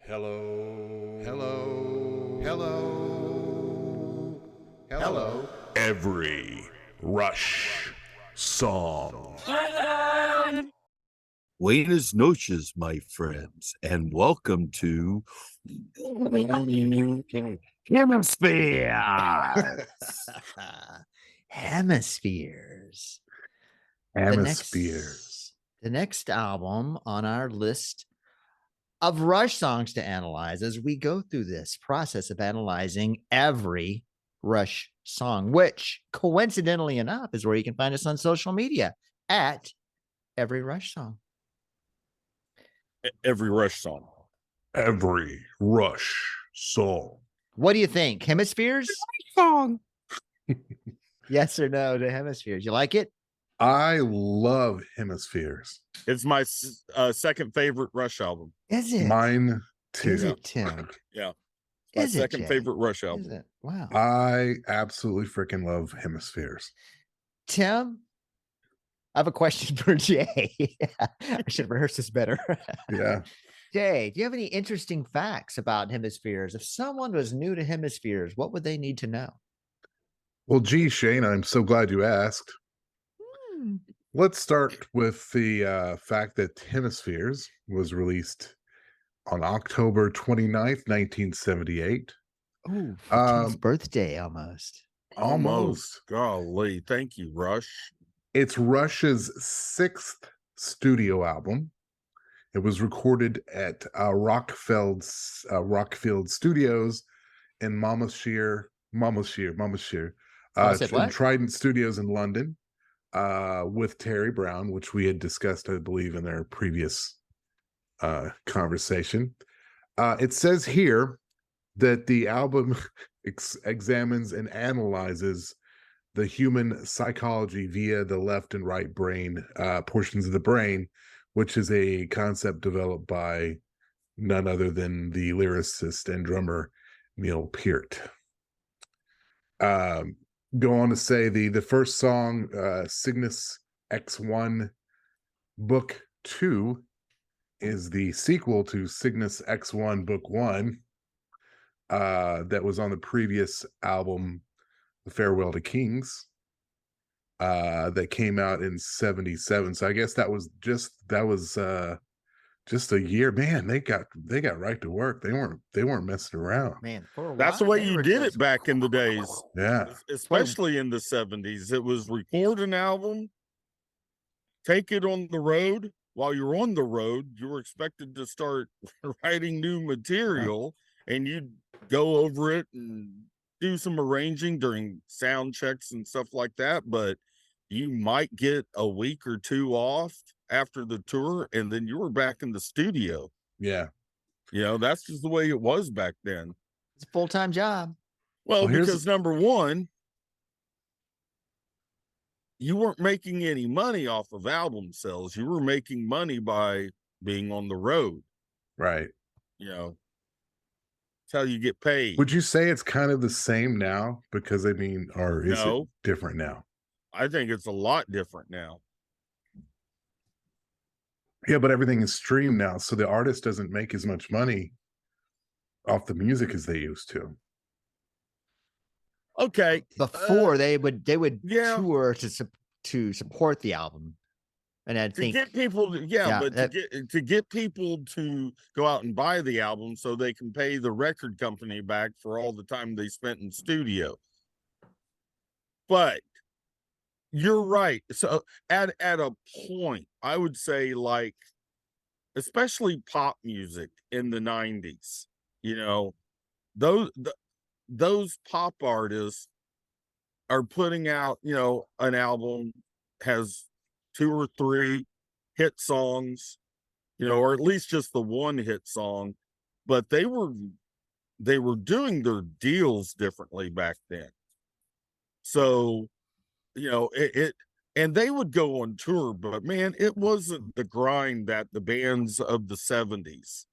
Hello. Hello. Hello. Hello. Every Rush song. Buenas noches, my friends, and welcome to Hemispheres. Hemispheres. Hemispheres. The next album on our list of Rush songs to analyze as we go through this process of analyzing every Rush song, which coincidentally enough is where you can find us on social media at Every Rush Song. Every Rush song. Every Rush song. What do you think? Hemispheres? Song. Yes or no to Hemispheres? You like it? I love Hemispheres. It's my second favorite Rush album. Is it? Mine too. Is it, Tim? Yeah. It's my Is it, second Jay? favorite Rush Is album. it? Wow. I absolutely freaking love Hemispheres. Tim, I have a question for Jay. I should rehearse this better. Yeah. Jay, do you have any interesting facts about Hemispheres? If someone was new to Hemispheres, what would they need to know? Well, gee, Shane, I'm so glad you asked. Let's start with the fact that Hemispheres was released on October 29th, 1978. Oh, for Tim's birthday almost. Almost. Golly. Thank you, Rush. It's Rush's sixth studio album. It was recorded at Rockfield Studios in Monmouthshire, Said in what? Trident Studios in London, with Terry Brown, which we had discussed, I believe, in our previous conversation. It says here that the album examines and analyzes the human psychology via the left and right brain portions of the brain, which is a concept developed by none other than the lyricist and drummer Neil Peart. Go on to say the first song, Cygnus X1 Book 2, is the sequel to Cygnus X1 Book 1 that was on the previous album, The Farewell to Kings, that came out in 77. So I guess that was just a year. Man, they got right to work. They weren't messing around. Man, for a while. That's the way they you were did just- it back in the days. Yeah. Especially in the 70s. It was record an album, take it on the road. While you're on the road, you were expected to start writing new material, and you'd go over it and do some arranging during sound checks and stuff like that. But you might get a week or two off after the tour, and then you were back in the studio. Yeah. You know, that's just the way it was back then. It's a full-time job. Well, Well, because number one, you weren't making any money off of album sales. You were making money by being on the road. Right. You know, it's how you get paid. Would you say it's kind of the same now? Because I mean, or is it No. different now? I think it's a lot different now. Yeah, but everything is streamed now, so the artist doesn't make as much money off the music as they used to. Okay. Before they would yeah. tour to support the album, and I think get people, Yeah, to get people to go out and buy the album so they can pay the record company back for all the time they spent in studio. But you're right. So at a point, I would say, like, especially pop music in the 90s, you know, those pop artists are putting out, you know, an album has 2 or 3 hit songs, you know, or at least just the one hit song, but they were doing their deals differently back then. So, you know, and they would go on tour, but man, it wasn't the grind that the bands of the 70s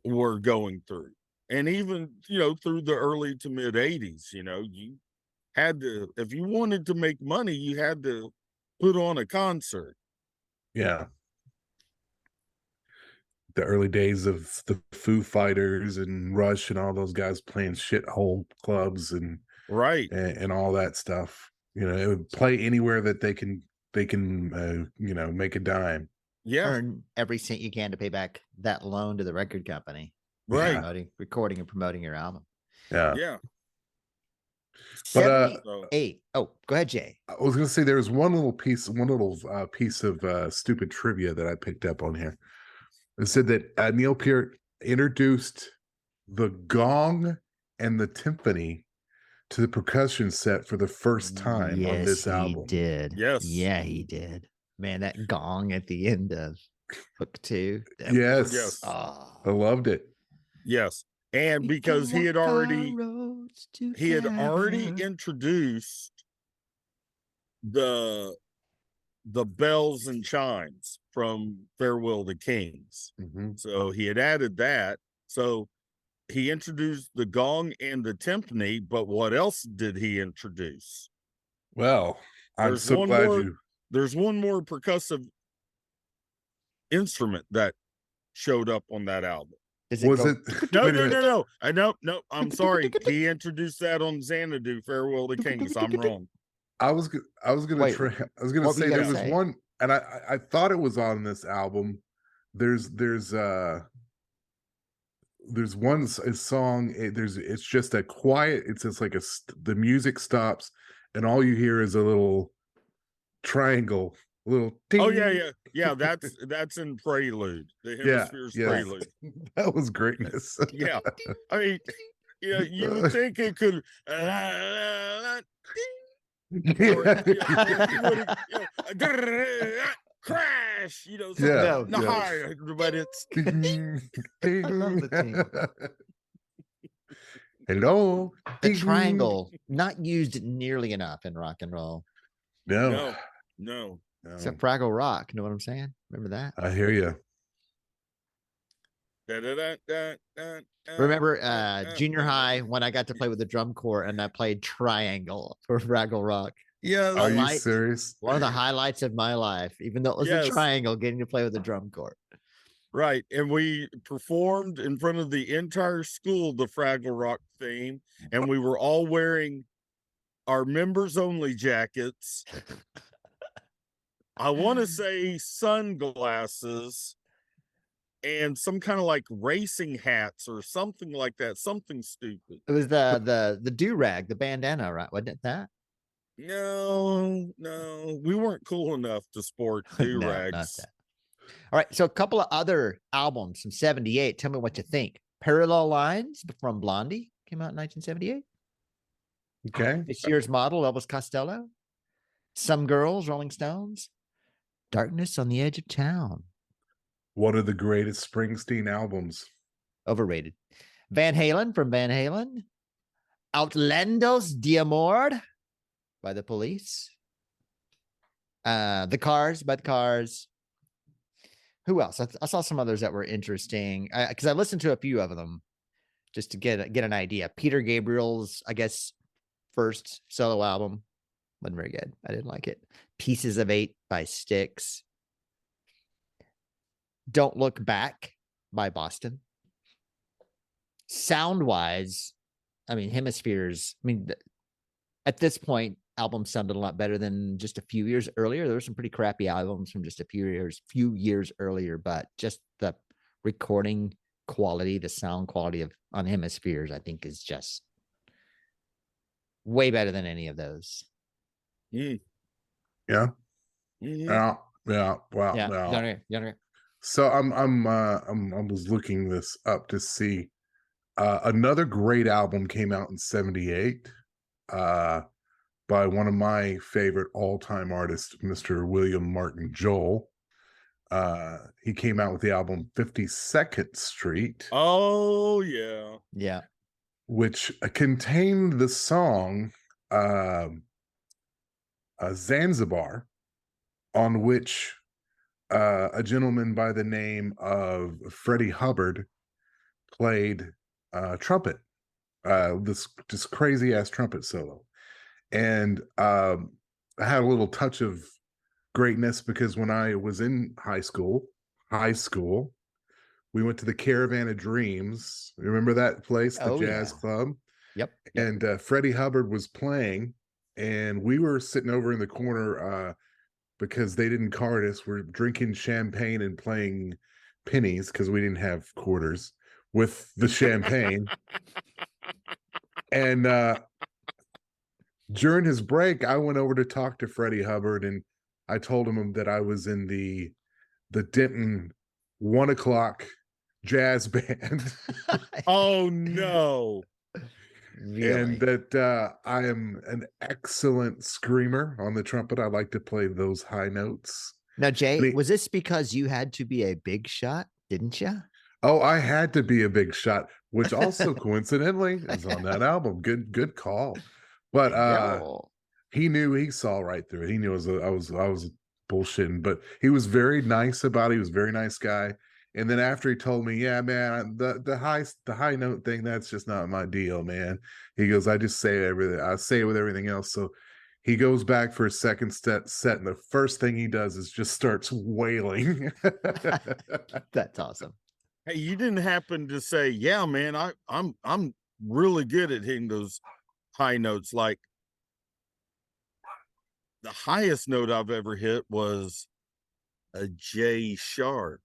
were going through. And even, you know, through the early to mid 80s, you know, you had to, if you wanted to make money, you had to put on a concert. Yeah. the early days of the Foo Fighters and Rush and all those guys playing shithole clubs and Right. all that stuff. You know, it would play anywhere that they can you know, make a dime. Yeah. Earn every cent you can to pay back that loan to the record company. Right. Recording and promoting your album. Yeah. Yeah. But 78. Oh, go ahead, Jay. I was gonna say there's one little piece of stupid trivia that I picked up on here. It said that Neil Peart introduced the gong and the timpani to the percussion set for the first time on this album. He did. Yes. Yeah, he did. Man, that gong at the end of book 2. Yes. Oh. I loved it. Yes. And because he had already introduced the bells and chimes from Farewell to Kings. Mm-hmm. So he had added that. So he introduced the gong and the timpani, but what else did he introduce? Well, I'm so glad there's one more percussive instrument that showed up on that album. No. I'm sorry. He introduced that on Xanadu, Farewell to Kings. I'm wrong. I was gonna say there was one, and I thought it was on this album. There's one song. It's just a quiet. It's just like the music stops, and all you hear is a little triangle, a little. Ding. Oh yeah. That's in Prelude, the Hemispheres Prelude. That was greatness. Yeah, I mean, yeah, you would think it could. Crash, higher, but it's I love the ting. Hello. The triangle, not used nearly enough in rock and roll. No. Except Fraggle Rock. Know what I'm saying? Remember that? I hear you. Remember junior high when I got to play with the drum corps and I played triangle for Fraggle Rock. Yeah. Are you serious? One of the highlights of my life, even though it was a triangle, getting to play with the drum corps. Right. And we performed in front of the entire school, the Fraggle Rock theme, and we were all wearing our members only jackets. I want to say sunglasses and some kind of like racing hats or something like that. Something stupid. It was the do-rag, the bandana, right? Wasn't it that? No, we weren't cool enough to sport do-rags. No, not that. All right, so a couple of other albums from 78. Tell me what you think. Parallel Lines from Blondie came out in 1978. Okay. This year's Model, Elvis Costello. Some Girls, Rolling Stones. Darkness on the Edge of Town. One of the greatest Springsteen albums. Overrated. Van Halen from Van Halen. Outlandos d'Amor by the Police. The Cars by the Cars. Who else? I saw some others that were interesting because I listened to a few of them just to get an idea. Peter Gabriel's, I guess, first solo album wasn't very good. I didn't like it. Pieces of 8 by Styx. Don't Look Back by Boston. Sound-wise, I mean, Hemispheres. I mean, at this point, albums sounded a lot better than just a few years earlier. There were some pretty crappy albums from just a few years earlier, but just the recording quality, the sound quality on Hemispheres, I think, is just way better than any of those. Yeah. Mm-hmm. Yeah. Wow. Yeah. So I was looking this up to see another great album came out in 78 by one of my favorite all-time artists, Mr. William Martin Joel. He came out with the album 52nd Street. Oh yeah. Yeah. Which contained the song Zanzibar, on which a gentleman by the name of Freddie Hubbard played trumpet, this just crazy ass trumpet solo. And I had a little touch of greatness because when I was in high school, we went to the Caravan of Dreams. Remember that place, the Oh, jazz yeah. club? Yep. And Freddie Hubbard was playing, and we were sitting over in the corner because they didn't card us. We're drinking champagne and playing pennies because we didn't have quarters with the champagne. And during his break, I went over to talk to Freddie Hubbard, and I told him that I was in the Denton 1 o'clock jazz band. Oh no. And Really? that I am an excellent screamer on the trumpet. I like to play those high notes. Now, Jay, And he- was this because you had to be a big shot, didn't you? oh, I had to be a big shot, which also coincidentally is on that album. Good call. But Yo. he knew, he saw right through it. He knew I was bullshitting, but he was very nice about it. He was a very nice guy. And then after he told me, yeah, man, the high note thing, that's just not my deal, man. He goes, I just say everything. I say it with everything else. So he goes back for a second set, and the first thing he does is just starts wailing. That's awesome. Hey, you didn't happen to say, yeah, man, I'm really good at hitting those high notes. Like the highest note I've ever hit was a J sharp.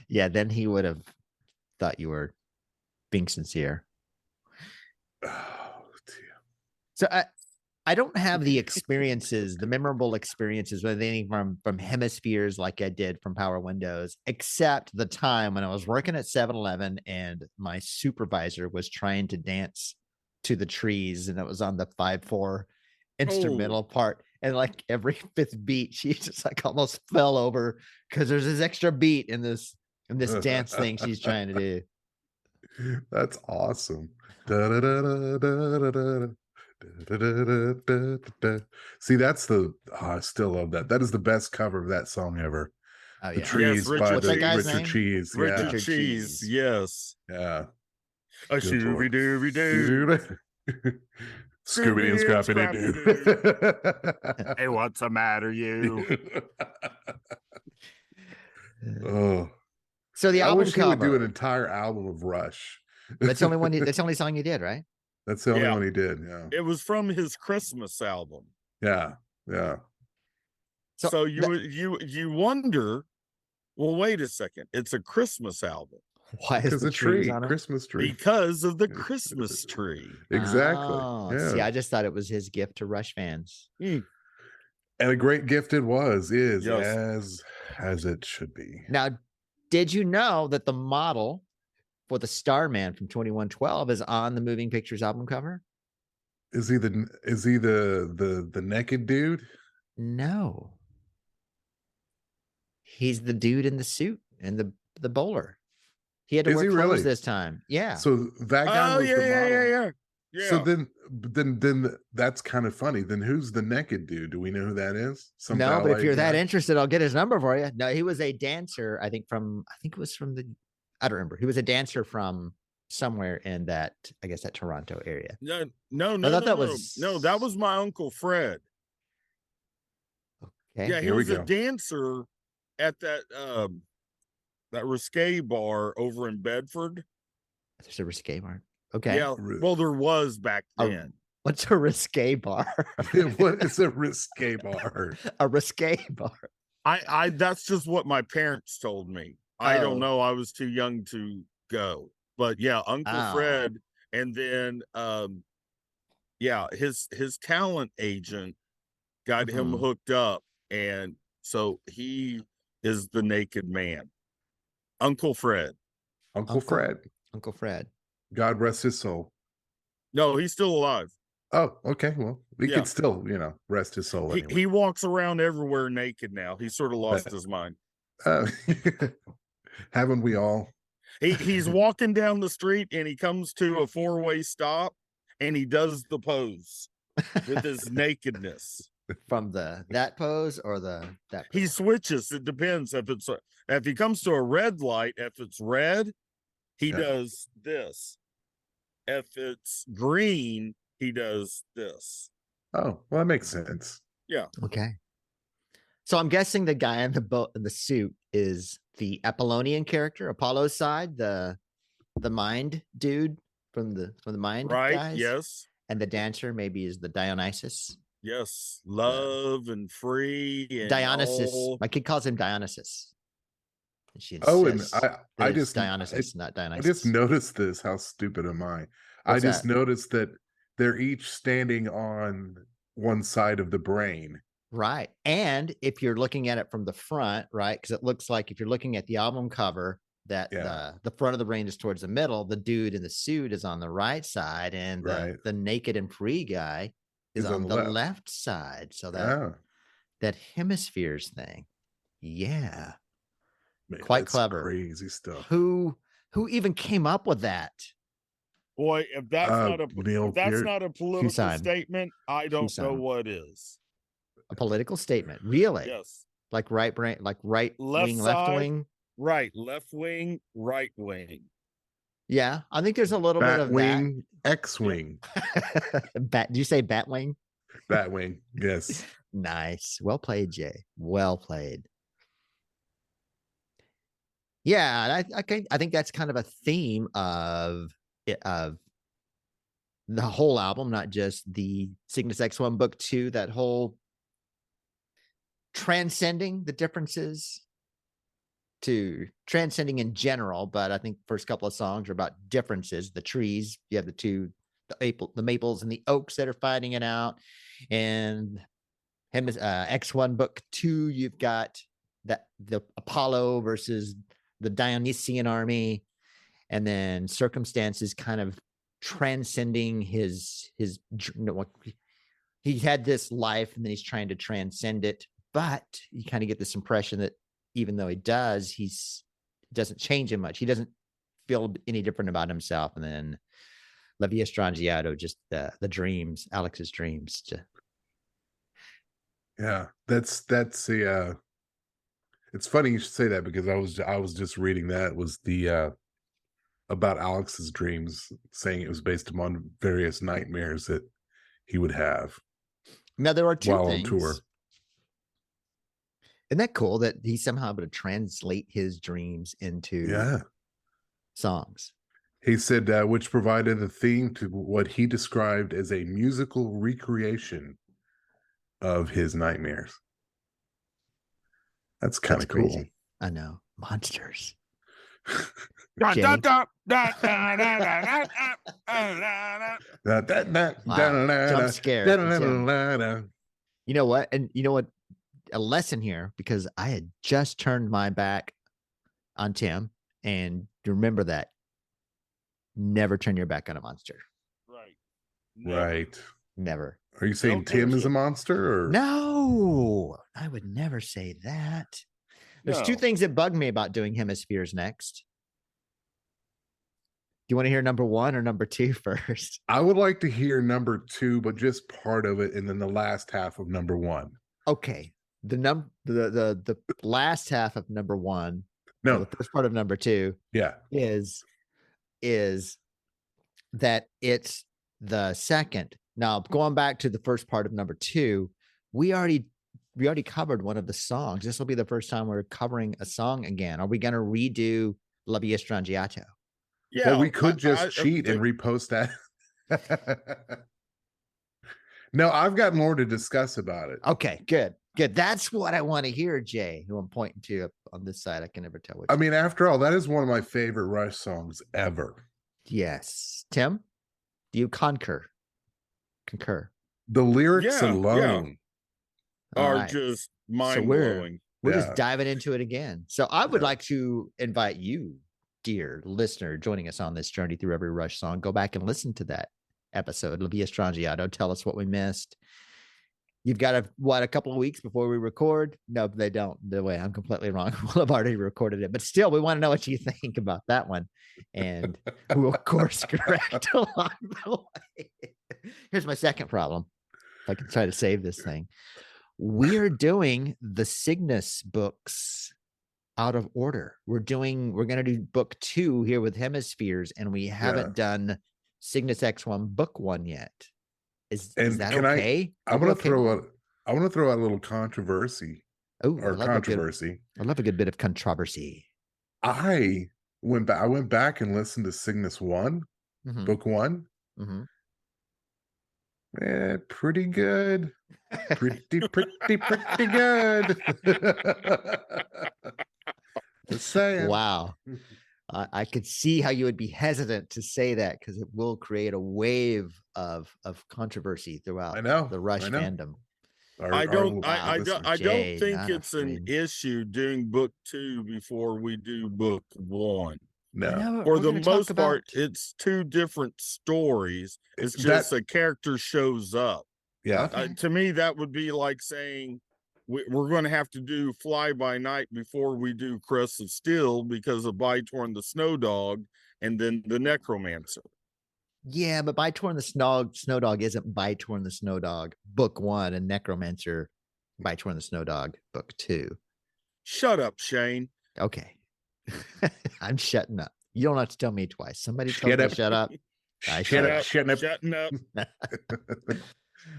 Yeah, then he would have thought you were being sincere. Oh, dear. So I don't have the experiences, the memorable experiences with anything from Hemispheres like I did from Power Windows, except the time when I was working at 7-Eleven and my supervisor was trying to dance to the trees, and it was on the 5/4 instrumental part. And like every fifth beat, she just like almost fell over because there's this extra beat in this dance thing she's trying to do. That's awesome. Da-da-da-da-da-da-da. Da-da-da-da-da-da. See, that's I still love that. That is the best cover of that song ever. Oh The yeah. Trees by Richard What's that the guy's Richard name? Cheese. Richard Yeah. Richard Cheese. Cheese. Yes. Yeah. A Good shooby Lord. dooby doo. Scooby and Scrappy Doo. Hey, what's the matter, you? Oh, So the I album wish he would do an cover. entire album of Rush. That's the only one. That's the only song you did, right? That's the only Yeah. one he did. Yeah. It was from his Christmas album. Yeah. Yeah. So you wonder, well, wait a second. It's a Christmas album why is Because the the trees tree, on it? Christmas tree. because of the Christmas tree. Exactly. Oh, Yeah. see, I just thought it was his gift to Rush fans. And a great gift it is Yes. as it should be. Now, did you know that the model for the Starman from 2112 is on the Moving Pictures album cover? Is he the naked dude? No. He's the dude in the suit and the bowler. He had to Is wear he clothes really? this time. Yeah. So that guy Oh, was the model. Yeah. So then that's kind of funny. Then who's the naked dude? Do we know who that is? Some No, but if ballet you're that guy? interested, I'll get his number for you. No, he was a dancer, I think it was from I don't remember. He was a dancer from somewhere in that, I guess, that Toronto area. No, that was my Uncle Fred. Okay. Yeah, he Here we was a go. dancer at that risque bar over in Bedford. There's a risque bar. Okay. Yeah, well, there was back A- then. What's a risque bar? What is a risque bar? A risque bar. I that's just what my parents told me. I Oh. don't know. I was too young to go. But yeah, Uncle Oh. Fred, and then yeah, his talent agent got him Mhm. hooked up, and so he is the naked man. Uncle Fred. Uncle Fred. Uncle Fred. God rest his soul. No, he's still alive. Oh, okay. Well, we Yeah. could still, rest his soul anyway. He walks around everywhere naked now. He sort of lost his mind. Haven't we all? He's walking down the street and he comes to a four-way stop and he does the pose with his nakedness. From that pose or that pose? He switches. It depends if he comes to a red light. If it's red, he does this. If it's green, he does this. Oh, well, that makes sense. Yeah. Okay. So I'm guessing the guy in the boat in the suit is the Apollonian character, Apollo's side, the mind dude from the mind Right? guys. Yes. And the dancer maybe is the Dionysus. Yes. Love and free and Dionysus. all. My kid calls him Dionysus. And she Oh, and insists that I it's just Dionysus, not I Dionysus. just noticed this. How stupid am I? I What's just that? noticed that they're each standing on one side of the brain. Right. And if you're looking at it from the front, right? Because it looks like if you're looking at the album cover, that Yeah. the front of the brain is towards the middle, the dude in the suit is on the right side, and Right. the naked and free guy is on the left side. So that that hemispheres thing. Yeah. Man, Quite that's clever. crazy stuff. Who even came up with that? Boy, if that's Neil, if that's not a political Tucson. statement, I don't know Tucson. what is. A political statement, really? Yes. Like right brain, like right Left wing, left side. wing. Right, left wing, right wing. Yeah, I think there's a little bit of Batwing, X-wing. Bat? Did you say Batwing? Batwing, yes. Nice. Well played, Jay. Well played. Yeah, I think that's kind of a theme of the whole album, not just the Cygnus X1 Book 2, that whole transcending the differences to transcending in general. But I think first couple of songs are about differences. The trees, you have the maples and the oaks that are fighting it out. And X1 Book 2, you've got the Apollo versus the Dionysian army, and then circumstances kind of transcending his he had this life and then he's trying to transcend it, but you kind of get this impression that even though he does, doesn't change him much. He doesn't feel any different about himself. And then La Via Strangiato, just the dreams, Alex's dreams. Yeah, that's a it's funny you should say that, because I was just reading that. It was the about Alex's dreams, saying it was based upon various nightmares that he would have. Now there are two while things. on tour. Isn't that cool that he's somehow able to translate his dreams into songs? He said, which provided a theme to what he described as a musical recreation of his nightmares. That's kind of cool. Crazy. I know. Monsters. Jump scare. You know what? And you know what? A lesson here, because I had just turned my back on Tim, and remember that. Never turn your back on a monster. Right. Right. Never. Are you saying Tim is a monster? Or? No, I would never say that. There's two things that bug me about doing Hemispheres next. Do you want to hear number 1 or number 2 first? I would like to hear number 2, but just part of it, and then the last half of number 1. Okay. The last half of number 1. No, the first part of number 2. Yeah. Is that it's the second. Now, going back to the first part of number 2, we already covered one of the songs. This will be the first time we're covering a song again. Are we going to redo La Via Strangiato? Yeah. Well, we could just cheat and repost that. No, I've got more to discuss about it. Okay, good. That's what I want to hear, Jay, who I'm pointing to on this side. I can never tell which. I mean, after all, that is one of my favorite Rush songs ever. Yes. Tim, do you concur? The lyrics alone are just mind-blowing. We're just diving into it again. So I would like to invite you, dear listener, joining us on this journey through every Rush song. Go back and listen to that episode, La Via Strangiato. Tell us what we missed. You've got a couple of weeks before we record? No, they don't. The way I'm completely wrong. We'll have already recorded it, but still, we want to know what you think about that one, and we'll course correct along the way. Here's my second problem. If I can try to save this thing, we're doing the Cygnus books out of order. We're going to do book 2 here with Hemispheres, and we haven't done Cygnus X1 book 1 yet. Is that okay? I want to throw out a little controversy. Oh, or controversy. I love a good bit of controversy. I went back and listened to Cygnus 1, Mhm, book 1. mhm. Pretty good. Pretty good. Just saying. Wow. I could see how you would be hesitant to say that because it will create a wave of controversy throughout the Rush I know. fandom. I don't Wow, I don't Jay, think not it's an afraid. issue doing book 2 before we do book 1. I No. know For we're the going to talk most part, about. it's 2 different stories. It's That just a character shows up. yeah. Okay. To me, that would be like saying we're going to have to do Fly By Night before we do Crest of Steel because of Bytorn the Snow Dog and then the Necromancer. Yeah, but Bytorn the Snow Dog isn't Bytorn the Snow Dog book 1 and Necromancer Bytorn the Snow Dog book 2. Shut up, Shayne. Okay. I'm shutting up. You don't have to tell me twice. Somebody tells Shut me up. to shut up. I Shut shut up. up. Shutting up.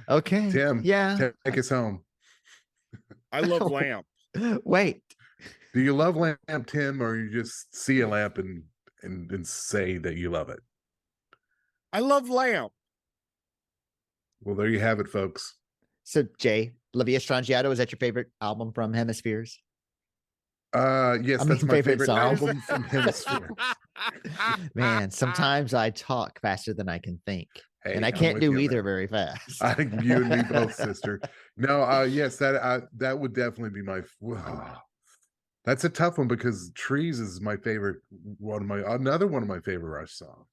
Okay. Tim, Yeah. take us home. I love Lamp. Wait. Do you love lamp, Tim, or you just see a lamp and say that you love it? I love Lamp. Well, there you have it, folks. So, Jay, La Via Strangiato, is that your favorite album from Hemispheres? Yes, I that's mean, my favorite favorite song. album from Hemisphere. Man, sometimes I talk faster than I can think. Hey, And I I'm can't with do you, either man. very fast. You and me both, sister. No, yes, that would definitely be my. That's a tough one because Trees is my favorite. Another one of my favorite Rush songs.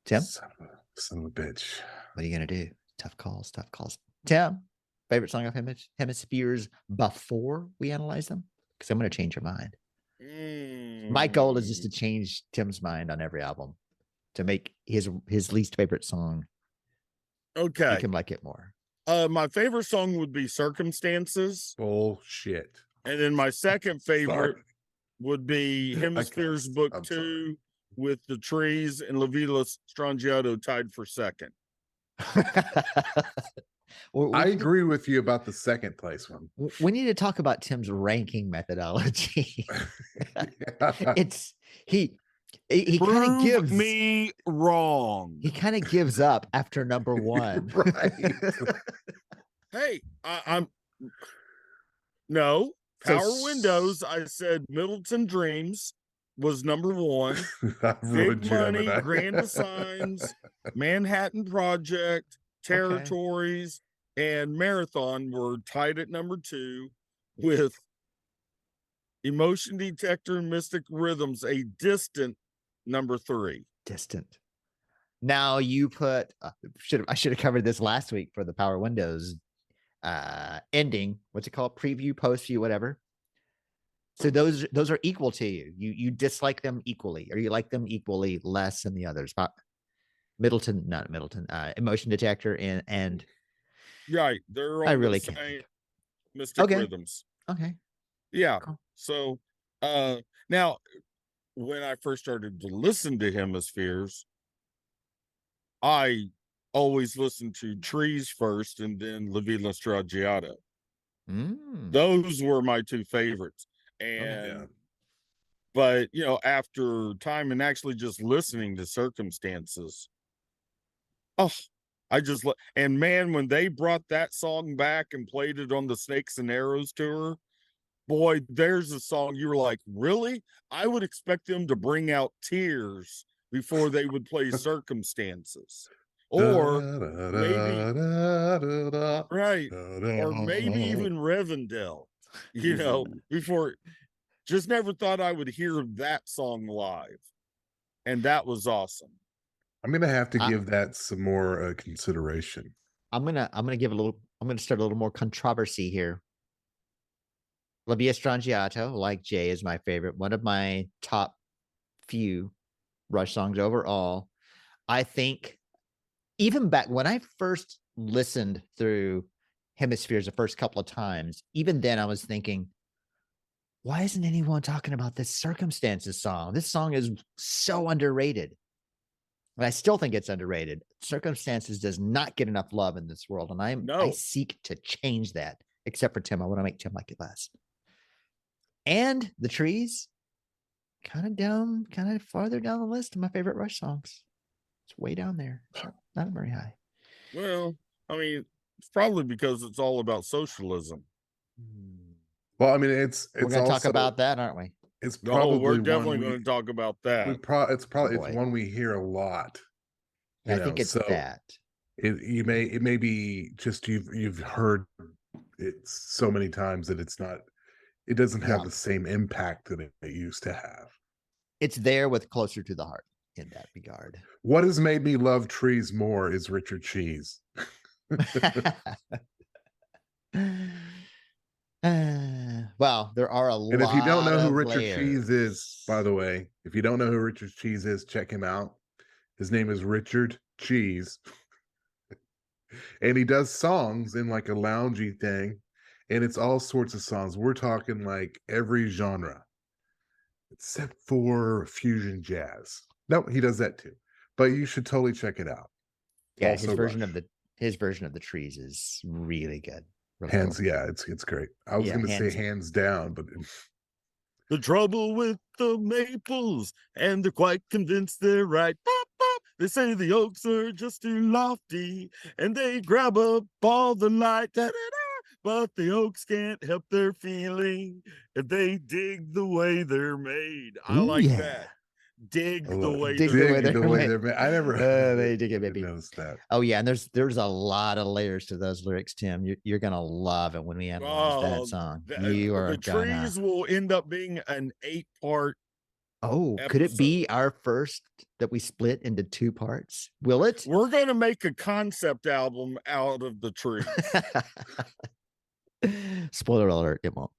Tim, Son of a bitch. what are you going to do? Tough calls, tough calls. Tim, favorite song of Hemispheres before we analyze them? Because I'm going to change your mind. My goal is just to change Tim's mind on every album to make his least favorite song Okay. make him like it more. My favorite song would be Circumstances. Bullshit. And then my second favorite Sorry. would be Hemispheres cussed. Book I'm 2 with the Trees and La Villa Strangiato tied for second. I agree with you about the second place one. We need to talk about Tim's ranking methodology. It's he kind of gives me wrong. He kind of gives up after number 1. Right. Hey, I'm no Power Windows. I said Middleton Dreams was number 1. Big Money, Grand Designs, Manhattan Project, Territories, and Marathon were tied at number 2 with Emotion Detector and Mystic Rhythms, a distant number 3. Distant. Now you put I should have covered this last week for the Power Windows ending. What's it called? Preview, post view, whatever. So those are equal to you. You dislike them equally, or you like them equally less than the others. Emotion Detector and Right, they're on I really the can't. same Mystic Rhythms. Okay. Yeah. Cool. So now when I first started to listen to Hemispheres, I always listened to Trees first and then La Villa Strangiato. Those were my 2 favorites. And but after time and actually just listening to Circumstances, and man, when they brought that song back and played it on the Snakes and Arrows tour, boy, there's a song you were like, really? I would expect them to bring out tears before they would play Circumstances. Or maybe, right, or maybe even Revendell, before. Just never thought I would hear that song live. And that was awesome. I'm gonna have to give that some more consideration. I'm gonna start a little more controversy here. La Via Strangiato, like Jay, is my favorite. One of my top few Rush songs overall. I think even back when I first listened through Hemispheres the first couple of times, even then I was thinking, why isn't anyone talking about this Circumstances song? This song is so underrated. And I still think it's underrated. Circumstances does not get enough love in this world. And I seek to change that. except for Tim. I want to make Tim like it last. And the trees, kind of farther down the list of my favorite Rush songs. It's way down there. Not very high. Well, I mean, it's probably because it's all about socialism. Well, I mean, it's We're going to talk also- about that, aren't we? It's No, probably we're one definitely going to talk about that. it's probably boy. it's one we hear a lot. I think it's that. It may be just you've heard it so many times that it doesn't have the same impact that it used to have. It's there with Closer to the Heart in that regard. What has made me love trees more is Richard Cheese. Well, there are a lot. And if you don't know who of Richard layers. Cheese is, by the way, if you don't know who Richard Cheese is, check him out. His name is Richard Cheese. And he does songs in like a loungy thing. And it's all sorts of songs. We're talking like every genre, except for fusion jazz. No, he does that too. But you should totally check it out. Yeah, Also his version Rush. of the trees is really good. Really Hands, cool. yeah, it's great. I was going to say hands down, but The trouble with the maples, and they're quite convinced they're right. Pop, pop. They say the oaks are just too lofty, and they grab up all the light. Da, da, da. But the oaks can't help their feeling if they dig the way they're made. I like that. Dig the way they're made. I never they dig it, baby. noticed that. Oh yeah, and there's a lot of layers to those lyrics, Tim. You're gonna love it when we analyze that song. The trees will end up being an 8-part. Could it be our first that we split into 2 parts? Will it? We're gonna make a concept album out of the trees. Spoiler alert, it won't.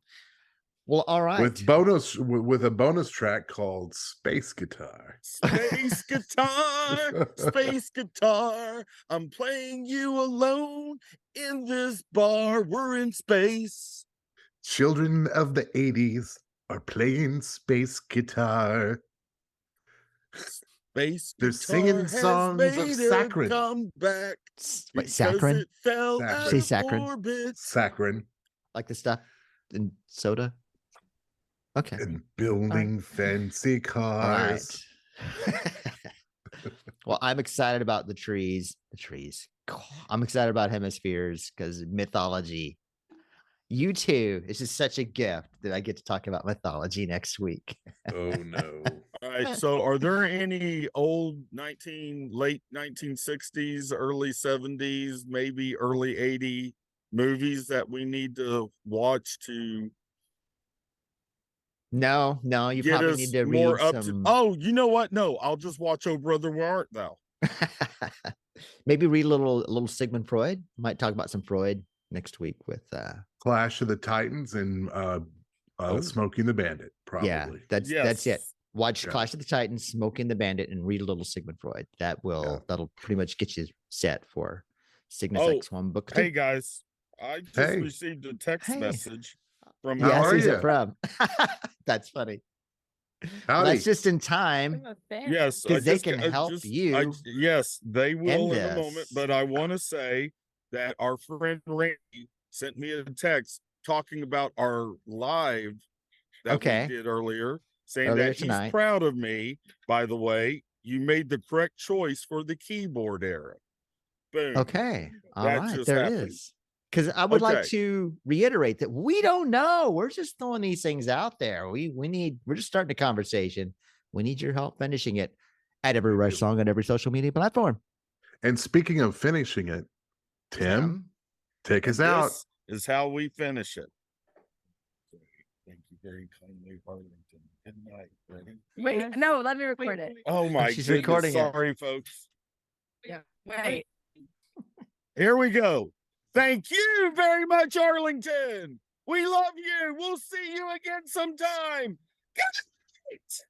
Well, all right. With a bonus track called Space Guitar. Space guitar, space guitar. I'm playing you alone in this bar. We're in space. Children of the 80s are playing space guitar. Space They're singing songs of Saccharin. Come back. Wait, Saccharin? It fell out Say of Saccharin. orbit. Saccharin. Like the stuff in soda. Okay. And building fancy cars. All right. Well, I'm excited about the trees. I'm excited about Hemispheres because mythology. You too. It's just such a gift that I get to talk about mythology next week. Oh no. All right. So are there any old late 1960s, early 70s, maybe early 80 movies that we need to watch to No, you probably need to read some. Oh, you know what? No, I'll just watch Oh Brother Where Art Thou. Maybe read a little Sigmund Freud. Might talk about some Freud next week with Clash of the Titans and Smoking the Bandit. Probably. Yeah, that's it. Watch Clash of the Titans, Smoking the Bandit, and read a little Sigmund Freud. That'll pretty much get you set for Cygnus X1 book 2. Hey guys, I just received a text message from who's it from? That's funny. Howdy. That's just in time. Yes, because they can help you. Yes, they will in a moment. But I want to say that our friend Randy sent me a text talking about our live that we did earlier, saying that he's proud of me. By the way, you made the correct choice for the keyboard era. Boom. Okay. All right. There it is. Because I would like to reiterate that we don't know. We're just throwing these things out there. We're just starting a conversation. We need your help finishing it at every Rush song on every social media platform. And speaking of finishing it, Tim, take us out. This is how we finish it. Thank you very kindly, Arlington. Good night. Ready? Wait, no, let me record it. Oh my She's goodness. recording Sorry, folks. Yeah. Wait. Here we go. Thank you very much, Arlington. We love you. We'll see you again sometime. Good night.